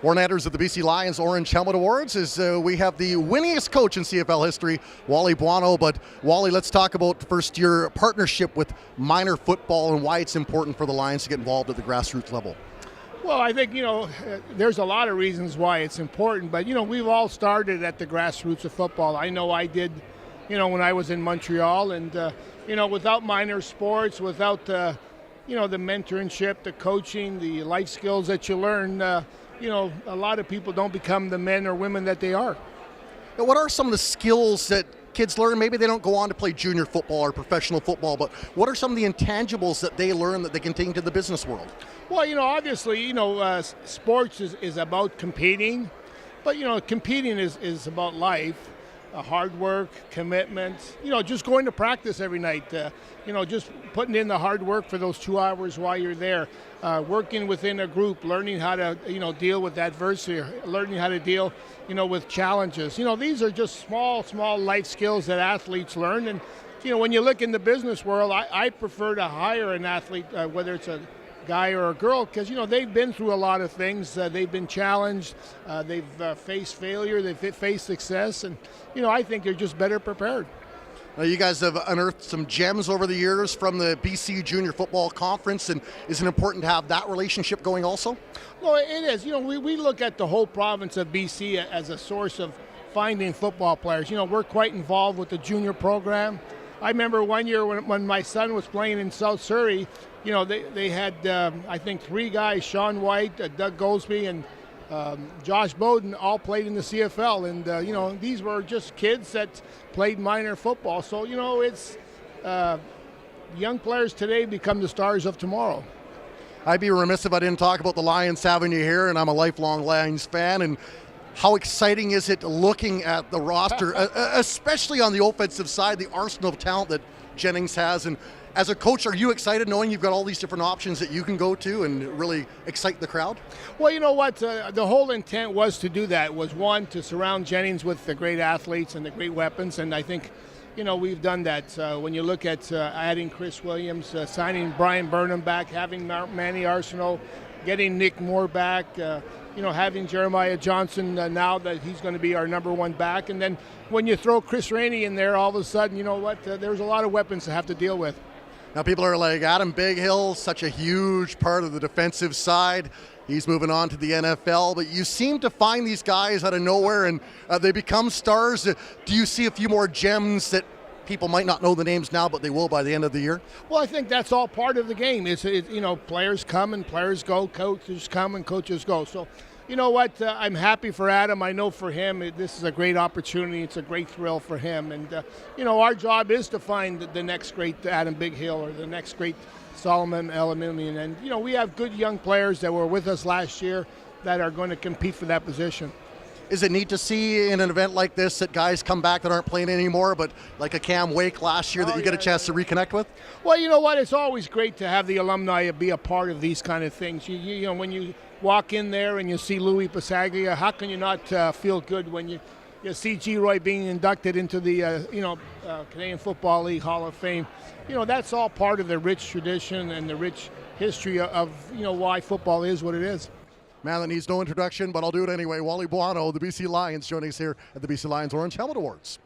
Coordinators of the BC Lions Orange Helmet Awards is we have the winningest coach in CFL history, Wally Buono. But Wally, let's talk about first your partnership with minor football and why it's important for the Lions to get involved at the grassroots level. Well, I think, there's a lot of reasons why it's important, but, we've all started at the grassroots of football. I know I did, when I was in Montreal, and, without minor sports, without, the mentorship, the coaching, the life skills that you learn, a lot of people don't become the men or women that they are. Now, what are some of the skills that kids learn? Maybe they don't go on to play junior football or professional football, but what are some of the intangibles that they learn that they can take into the business world? Well, obviously, sports is about competing, but, competing is about life. Hard work, commitment, just going to practice every night, just putting in the hard work for those 2 hours while you're there, working within a group, learning how to, deal with adversity, learning how to deal, with challenges. These are just small life skills that athletes learn. And, when you look in the business world, I prefer to hire an athlete, whether it's a guy or a girl, because they've been through a lot of things. They've been challenged, they've faced failure, they've faced success, and I think they're just better prepared. Now, you guys have unearthed some gems over the years from the BC Junior Football Conference, and is it important to have that relationship going also? Well, it is. We look at the whole province of BC as a source of finding football players. We're quite involved with the junior program. I remember one year when my son was playing in South Surrey, they had, I think, 3 guys, Sean White, Doug Goldsby, and Josh Bowden, all played in the CFL. And, these were just kids that played minor football. So, it's young players today become the stars of tomorrow. I'd be remiss if I didn't talk about the Lions having you here, and I'm a lifelong Lions fan. And how exciting is it looking at the roster, especially on the offensive side, the arsenal of talent that Jennings has? And as a coach, are you excited knowing you've got all these different options that you can go to and really excite the crowd? Well, you know what? The whole intent was to do that, was one, to surround Jennings with the great athletes and the great weapons. And I think, we've done that. When you look at adding Chris Williams, signing Brian Burnham back, having Manny Arsenault, getting Nick Moore back, having Jeremiah Johnson now that he's going to be our number 1 back. And then when you throw Chris Rainey in there, all of a sudden, there's a lot of weapons to have to deal with. Now, people are like, Adam Bighill, such a huge part of the defensive side. He's moving on to the NFL, but you seem to find these guys out of nowhere, and they become stars. Do you see a few more gems that people might not know the names now, but they will by the end of the year? Well, I think that's all part of the game. Players come and players go, coaches come and coaches go. So, you know what? I'm happy for Adam. I know for him, this is a great opportunity. It's a great thrill for him. And, our job is to find the next great Adam Bighill or the next great Solomon Elimimian. And, we have good young players that were with us last year that are going to compete for that position. Is it neat to see in an event like this that guys come back that aren't playing anymore, but like a Cam Wake last year that you get a chance to reconnect with? Well, you know what? It's always great to have the alumni be a part of these kind of things. When you walk in there and you see Louis Pasaglia, how can you not feel good when you see G. Roy being inducted into the Canadian Football League Hall of Fame? That's all part of the rich tradition and the rich history of why football is what it is. Man that needs no introduction, but I'll do it anyway. Wally Buono, the BC Lions, joining us here at the BC Lions Orange Helmet Awards.